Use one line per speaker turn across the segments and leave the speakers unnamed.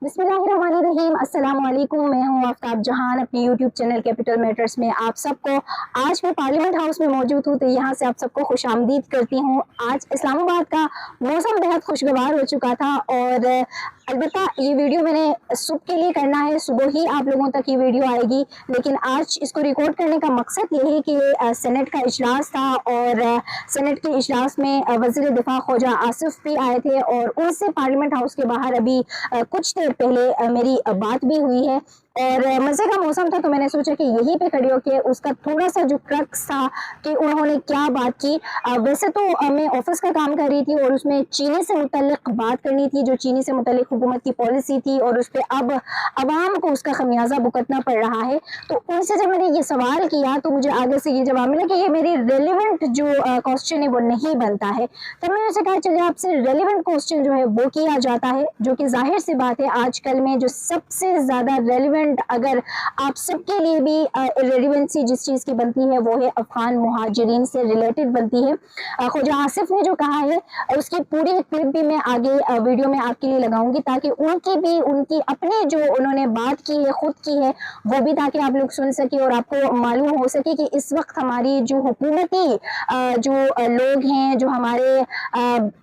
बिस्मिल्लाहिर्रहमानिर्रहीम। अस्सलाम वालेकुम। मैं हूँ आफ्ताब जहान, अपने यूट्यूब चैनल कैपिटल मैटर्स में आप सबको, आज मैं पार्लियामेंट हाउस में मौजूद हूँ तो यहाँ से आप सबको खुशामदीद करती हूँ। आज इस्लामाबाद का मौसम बेहद खुशगवार हो चुका था और अलबत्ता ये वीडियो मैंने सुबह के लिए करना है, सुबह ही आप लोगों तक ये वीडियो आएगी, लेकिन आज इसको रिकॉर्ड करने का मकसद ये है कि सेनेट का इजलास था और सेनेट के इजलास में वज़ीर दिफा ख्वाजा आसिफ भी आए थे और उनसे पार्लियामेंट हाउस के बाहर अभी कुछ देर पहले मेरी बात भी हुई है और मज़े का मौसम था तो मैंने सोचा कि यहीं पे खड़ी होकर उसका थोड़ा सा जो क्रक्स था कि उन्होंने क्या बात की। वैसे तो मैं ऑफिस का काम कर रही थी और उसमें चीनी से मुतल्लिक बात करनी थी, जो चीनी से मुतल्लिक हुकूमत की पॉलिसी थी और उस पर अब अवाम को उसका खमियाजा भुगतना पड़ रहा है। तो उनसे जब मैंने ये सवाल किया तो मुझे आगे से ये जवाब मिला कि ये मेरी रेलिवेंट जो क्वेश्चन है वो नहीं बनता है। तब मैंने उनसे कहा चलिए आपसे रेलिवेंट क्वेश्चन जो है वो किया जाता है, जो कि जाहिर सी बात है आजकल में जो सबसे ज़्यादा रेलिवेंट अगर आप सबके लिए भी रेलिवेंसी जिस चीज़ की बनती है वो है अफगान मुहाजिरीन से रिलेटेड बनती है। ख्वाजा आसिफ ने जो कहा है उसकी पूरी क्लिप भी मैं आगे वीडियो में आपके लिए लगाऊंगी ताकि उनकी अपनी जो उन्होंने बात की है खुद की है वो भी ताकि आप लोग सुन सके और आपको मालूम हो सके कि इस वक्त हमारी जो हुकूमती जो लोग हैं, जो हमारे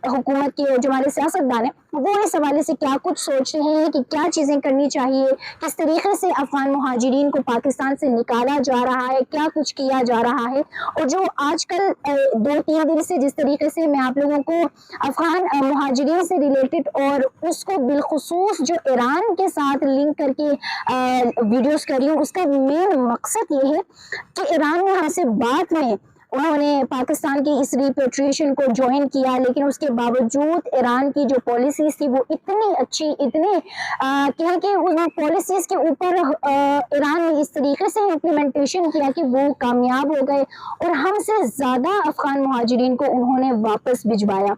हुकूमत के जो हमारे सियासतदान हैं वो इस हवाले से क्या कुछ सोच रहे हैं कि क्या चीज़ें करनी चाहिए, किस तरीके से अफगान मुहाजिरीन को पाकिस्तान से निकाला जा रहा है, क्या कुछ किया जा रहा है। और जो आजकल 2-3 दिन से जिस तरीके से मैं आप लोगों को अफगान मुहाजिरीन से रिलेटेड और उसको बिलखुसूस जो ईरान के साथ लिंक करके वीडियोस कर रही हूँ, उसका मेन मकसद ये है कि ईरान ने हमसे बाद में उन्होंने पाकिस्तान की इस रिपेट्रिएशन को ज्वाइन किया, लेकिन उसके बावजूद ईरान की जो पॉलिसीज थी वो इतनी अच्छी, इतने कहें कि उन पॉलिसीज के ऊपर ईरान ने इस तरीके से इम्प्लीमेंटेशन किया कि वो कामयाब हो गए और हमसे ज़्यादा अफगान मुहाजिरीन को उन्होंने वापस भिजवाया।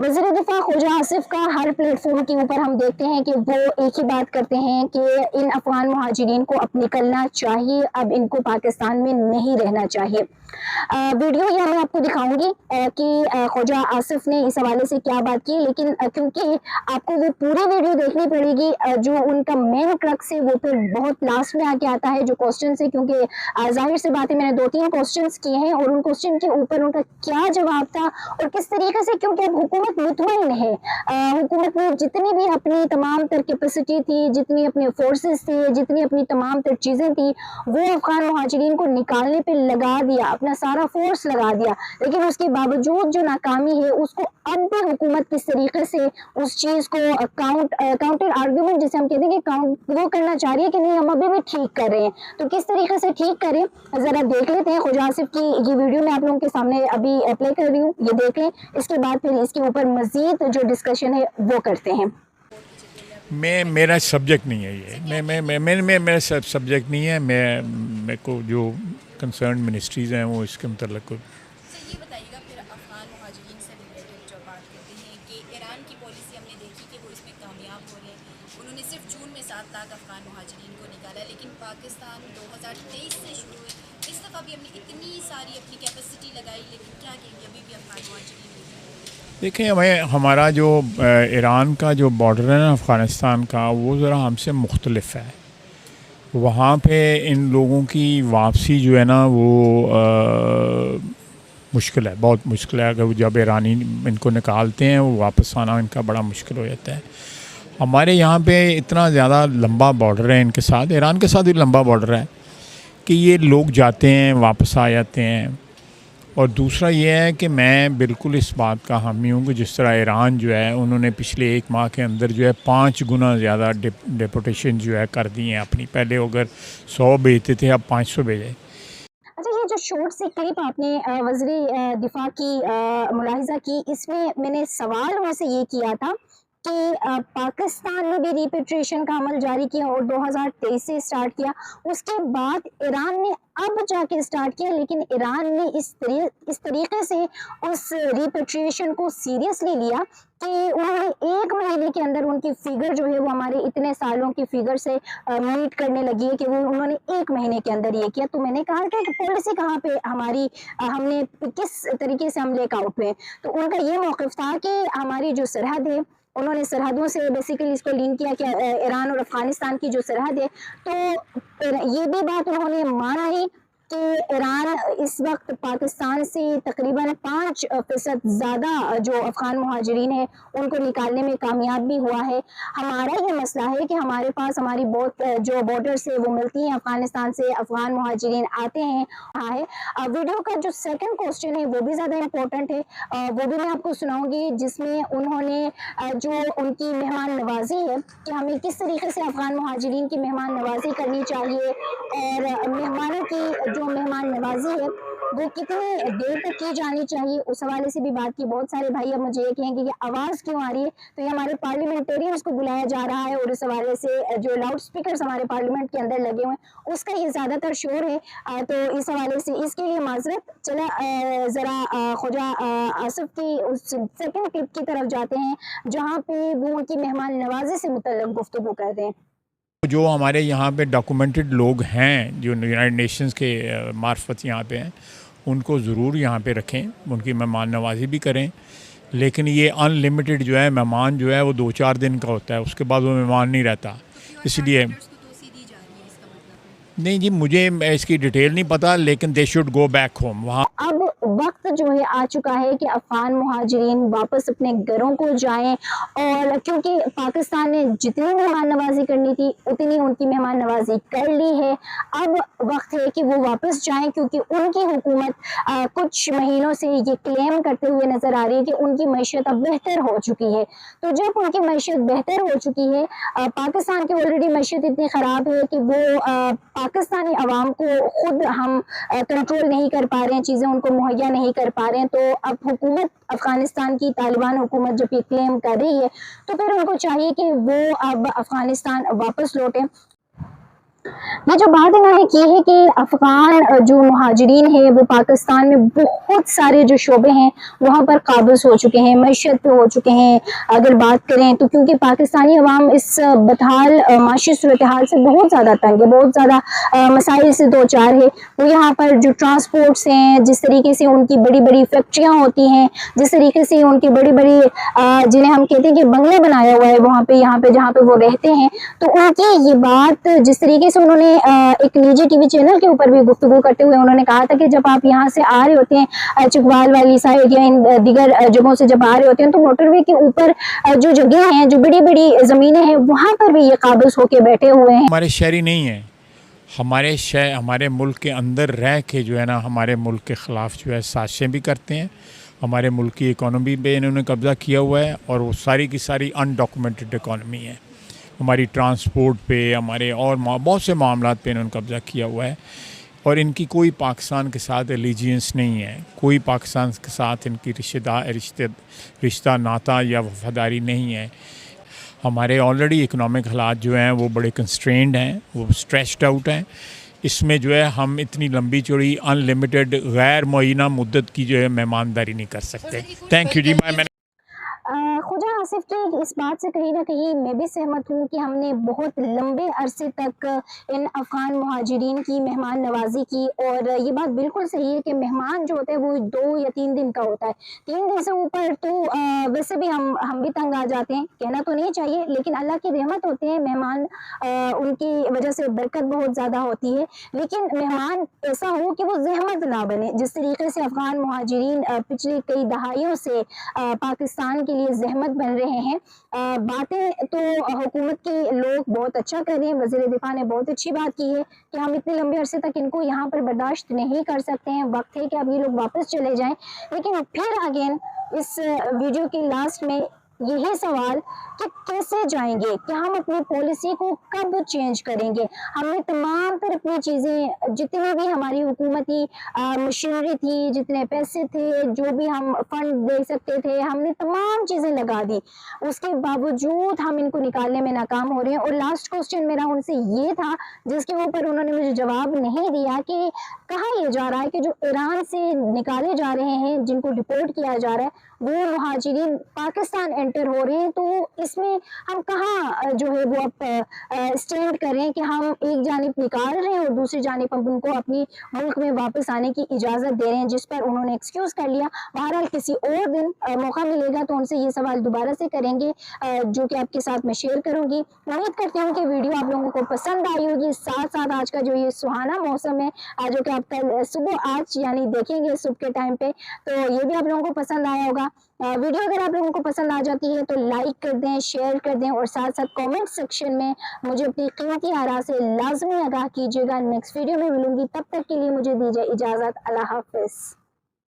वज़ीर दिफा ख्वाजा आसिफ का हर प्लेटफॉर्म के ऊपर हम देखते हैं कि वो एक ही बात करते हैं कि इन अफगान मुहाजिरीन को अब निकलना चाहिए, अब इनको पाकिस्तान में नहीं रहना चाहिए। वीडियो ये मैं आपको दिखाऊंगी कि ख्वाजा आसिफ ने इस हवाले से क्या बात की, लेकिन क्योंकि आपको वो पूरी वीडियो देखनी पड़ेगी, जो उनका मेन क्रक्स है वो फिर बहुत लास्ट में आके आता है जो क्वेश्चन है, क्योंकि जाहिर सी बात है मैंने 2-3 क्वेश्चन किए हैं और उन क्वेश्चन के ऊपर उनका क्या जवाब था और किस तरीके से, क्योंकि अब हुकूमत मुतमईन है, हुकूमत में जितनी भी अपनी तमाम तर कैपेसिटी थी, जितनी अपनी फोर्सेस थी, जितनी अपनी तमाम तर चीज़ें थी वो अफगान मुहाजिरीन को निकालने पे लगा दिया, अपना सारा फोर्स लगा दिया, लेकिन उसके बावजूद जो नाकामी है उसको अब भी हुकूमत किस तरीके से उस चीज़ को काउंटर आर्ग्यूमेंट जिसे हम कहते हैं कि वो करना चाह रही है कि नहीं हम अभी भी ठीक कर रहे हैं, तो किस तरीके से ठीक करें ज़रा देख लेते हैं। ख्वाजा आसिफ की ये वीडियो मैं आप लोगों के सामने अभी प्ले कर रही हूँ, ये देख लें, इसके बाद फिर इसके ऊपर मजीद जो डिस्कशन है वो करते हैं।
मेरा सब्जेक्ट नहीं है ये, मेरा सब्जेक्ट नहीं है। मेरे को जो कंसर्न मिनिस्ट्रीज़ हैं वो इसके मतलब को
ये बताइएगा फिर अफगान मुहाजिरीन से रिलेटेड जो बात करते हैं कि ईरान की पॉलिसी हमने देखी कि वो इसमें कामयाब हो रहे हैं, उन्होंने सिर्फ जून में 7 लाख अफगान मुहाजिरीन को निकाला, लेकिन पाकिस्तान 2023 से शुरू हुई, इस दफ़ा भी हमने इतनी सारी अपनी कैपेसिटी लगाई, लेकिन क्या कहेंगे अभी भी अफगान मुहाजिरीन।
देखें, हमारा जो ईरान का जो बॉर्डर है ना अफ़गानिस्तान का, वो ज़रा हमसे मुख्तलिफ है। वहाँ पे इन लोगों की वापसी जो है ना वो मुश्किल है, बहुत मुश्किल है। अगर जब ईरानी इनको निकालते हैं वो वापस आना इनका बड़ा मुश्किल हो जाता है। हमारे यहाँ पे इतना ज़्यादा लंबा बॉर्डर है इनके साथ, ईरान के साथ भी लंबा बॉर्डर है कि ये लोग जाते हैं वापस आ जाते हैं। और दूसरा ये है कि मैं बिल्कुल इस बात का हामी हूँ कि जिस तरह ईरान जो है उन्होंने पिछले 1 माह के अंदर जो है 5 गुना ज़्यादा डिपोटेशन जो है कर दी हैं अपनी। पहले अगर 100 भेजते थे अब 500 भेजे।
अच्छा, ये जो शॉर्ट सी क्लिप आपने वज़ीर दिफा की मुलाहिजा की, इसमें मैंने सवाल उनसे ये किया था कि पाकिस्तान ने भी रिपेट्रिएशन का अमल जारी किया और 2023 से स्टार्ट किया, उसके बाद ईरान ने अब जाके स्टार्ट किया, लेकिन ईरान ने इस तरीके से उस रिपेट्रिएशन को सीरियसली लिया कि उन्होंने 1 महीने के अंदर उनकी फिगर जो है वो हमारे इतने सालों की फिगर से मीट करने लगी है कि वो उन्होंने 1 महीने के अंदर ये किया। तो मैंने कहा कि पॉलिसी कहाँ पे हमारी, हमने किस तरीके से हम लेक आउट हुए, तो उनका ये मौक़िफ़ था कि हमारी जो सरहद है उन्होंने सरहदों से बेसिकली इसको लिंक किया कि ईरान और अफ़गानिस्तान की जो सरहद है, तो ये भी बात उन्होंने मान ली कि ईरान इस वक्त पाकिस्तान से तकरीबन 5% ज़्यादा जो अफ़गान मुहाजिरीन हैं उनको निकालने में कामयाब भी हुआ है। हमारा ये मसला है कि हमारे पास हमारी बहुत जो बॉर्डर से वो मिलती हैं, अफ़गानिस्तान से अफ़गान मुहाजिरीन आते हैं। हाँ है वीडियो का जो सेकंड क्वेश्चन है वो भी ज़्यादा इम्पोर्टेंट है, वो भी मैं आपको सुनाऊंगी, जिसमें उन्होंने जो उनकी मेहमान नवाजी है कि हमें किस तरीके से अफ़गान मुहाजिरीन की मेहमान नवाजी करनी चाहिए और मेहमानों की जो मेहमान नवाजी है वो कितनी देर तक की जानी चाहिए, उस हवाले से भी बात की। बहुत सारे भाई अब मुझे ये कहेंगे कि आवाज़ क्यों आ रही है, तो ये हमारे पार्लियामेंटेरियंस को बुलाया जा रहा है और इस हवाले से जो लाउड स्पीकर्स हमारे पार्लियामेंट के अंदर लगे हुए हैं उसका ये ज़्यादातर शोर है, तो इस हवाले से इसके लिए माजरत। चला ज़रा ख्वाजा आसिफ की उस सेकंड क्लिप की तरफ जाते हैं जहाँ पे वो उनकी मेहमान नवाजी से मुतल्लिक़ गुफ्तगू करते हैं।
जो हमारे यहाँ पे डॉक्यूमेंटेड लोग हैं जो यूनाइटेड नेशंस के मार्फत यहाँ पे हैं, उनको ज़रूर यहाँ पे रखें, उनकी मेहमान नवाजी भी करें। लेकिन ये अनलिमिटेड जो है मेहमान जो है वो 2-4 दिन का होता है, उसके बाद वो मेहमान नहीं रहता। इसलिए नहीं जी, मुझे इसकी डिटेल नहीं पता, लेकिन they should go back home. वहाँ
अब वक्त जो है आ चुका है कि अफ़गान मुहाजिरीन वापस अपने घरों को जाएं, और क्योंकि पाकिस्तान ने जितनी मेहमान नवाजी करनी थी उतनी उनकी मेहमान नवाजी कर ली है। अब वक्त है कि वो वापस जाएं, क्योंकि उनकी हुकूमत कुछ महीनों से ये क्लेम करते हुए नज़र आ रही है कि उनकी मैशत अब बेहतर हो चुकी है। तो जब उनकी मैशत बेहतर हो चुकी है, पाकिस्तान की ऑलरेडी मैशत इतनी ख़राब है कि वो पाकिस्तानी अवाम को खुद हम कंट्रोल नहीं कर पा रहे हैं, चीज़ें उनको मुहैया नहीं कर पा रहे हैं। तो अब हुकूमत अफ़गानिस्तान की तालिबान हुकूमत जब ये क्लेम कर रही है तो फिर उनको चाहिए कि वो अब अफ़गानिस्तान वापस लौटें। ये जो बात इन्होंने की है कि अफ़गान जो मुहाजिरीन है वो पाकिस्तान में बहुत सारे जो शोबे हैं वहाँ पर काबिज़ हो चुके हैं, मैशत पे हो चुके हैं। अगर बात करें तो क्योंकि पाकिस्तानी अवाम इस बदहाल माशी सूरत हाल से बहुत ज़्यादा तंग है, बहुत ज़्यादा मसाइल से दो चार है। वो यहाँ पर जो ट्रांसपोर्ट्स हैं, जिस तरीके से उनकी बड़ी बड़ी फैक्ट्रियाँ होती हैं, जिस तरीके से उनकी बड़ी बड़ी जिन्हें हम कहते हैं कि बंगला बनाया हुआ है वहाँ पे, यहाँ पे जहाँ पे वो रहते हैं, तो उनकी ये बात जिस तरीके से उन्होंने एक निजी टीवी चैनल के ऊपर भी गुफ्तगू करते हुए उन्होंने कहा था कि जब आप यहाँ से आ रहे होते हैं चिकवाल वाली साइड या इन दीगर जगहों से जब आ रहे होते हैं तो मोटरवे के ऊपर जो जगह हैं, जो बड़ी बड़ी ज़मीनें हैं, वहाँ पर भी ये काबिज़ होके बैठे हुए हैं।
हमारे शहरी नहीं हैं, हमारे मुल्क के अंदर रह के जो है ना हमारे मुल्क के ख़िलाफ़ जो है साजिशें भी करते हैं। हमारे मुल्क की इकॉनमी पे इन्होंने कब्ज़ा किया हुआ है और वो सारी की सारी अनडॉक्यूमेंटेड इकॉनमी है। हमारी ट्रांसपोर्ट पे, हमारे और बहुत से मामलात पे इन्होंने कब्ज़ा किया हुआ है और इनकी कोई पाकिस्तान के साथ एलिजियंस नहीं है, कोई पाकिस्तान के साथ इनकी रिश्ता नाता या वफादारी नहीं है। हमारे ऑलरेडी इकोनॉमिक हालात जो हैं वो बड़े कंस्ट्रेंड हैं, वो स्ट्रेच्ड आउट हैं। इसमें जो है हम इतनी लंबी चौड़ी अनलिमिटेड गैर मुअय्यना मुद्दत की जो है मेहमानदारी नहीं कर सकते। थैंक यू जी। मैंने
ख्वाजा आसिफ की इस बात से कहीं ना कहीं मैं भी सहमत हूँ कि हमने बहुत लंबे अरसे तक इन अफ़गान मुहाजिरीन की मेहमान नवाजी की, और ये बात बिल्कुल सही है कि मेहमान जो होता है वो 2 या 3 दिन का होता है। 3 दिन से ऊपर तो वैसे भी हम भी तंग आ जाते हैं, कहना तो नहीं चाहिए, लेकिन अल्लाह की रहमत होते हैं मेहमान, उनकी वजह से बरकत बहुत ज़्यादा होती है। लेकिन मेहमान ऐसा हो कि वो जहमत ना बने। जिस तरीके से अफ़गान मुहाजिरीन पिछले कई दहाइयों से पाकिस्तान के लिए जहमत बन रहे हैं, बातें तो हुकूमत के लोग बहुत अच्छा कर रहे हैं। वज़ीर दिफा ने बहुत अच्छी बात की है कि हम इतने लंबे अरसे तक इनको यहाँ पर बर्दाश्त नहीं कर सकते हैं, वक्त है कि अब ये लोग वापस चले जाएं। लेकिन फिर अगेन इस वीडियो के लास्ट में यही सवाल कि कैसे जाएंगे, कि हम अपनी पॉलिसी को कब चेंज करेंगे। हमने तमाम तर अपनी चीज़ें, जितनी भी हमारी हुकूमती मशीनरी थी, जितने पैसे थे, जो भी हम फंड दे सकते थे, हमने तमाम चीज़ें लगा दी, उसके बावजूद हम इनको निकालने में नाकाम हो रहे हैं। और लास्ट क्वेश्चन मेरा उनसे ये था, जिसके ऊपर उन्होंने मुझे जवाब नहीं दिया, कि कहा यह जा रहा है कि जो ईरान से निकाले जा रहे हैं, जिनको डिपोर्ट किया जा रहा है, वो मुहाजिरीन पाकिस्तान एंटर हो रहे हैं, तो इसमें हम कहाँ जो है वो अब स्टैंड करें कि हम एक जानिब निकाल रहे हैं और दूसरी जानिब हम उनको अपनी मुल्क में वापस आने की इजाज़त दे रहे हैं, जिस पर उन्होंने एक्सक्यूज़ कर लिया। बहरहाल किसी और दिन मौका मिलेगा तो उनसे ये सवाल दोबारा से करेंगे, जो कि आपके साथ मैं शेयर करूंगी। उम्मीद करती हूँ कि वीडियो आप लोगों को पसंद आई होगी। साथ साथ आज का जो ये सुहाना मौसम है, जो कि आप कल सुबह आज यानी देखेंगे सुबह के टाइम पे, तो ये भी आप लोगों को पसंद आया होगा। वीडियो अगर आप लोगों को पसंद आ जाती है तो लाइक कर दें, शेयर कर दें और साथ साथ कमेंट सेक्शन में मुझे अपनी कीमती आरा से लाजमी आगाह कीजिएगा। नेक्स्ट वीडियो में मिलूंगी, तब तक के लिए मुझे दीजिए इजाज़त। अल्लाह हाफिज़।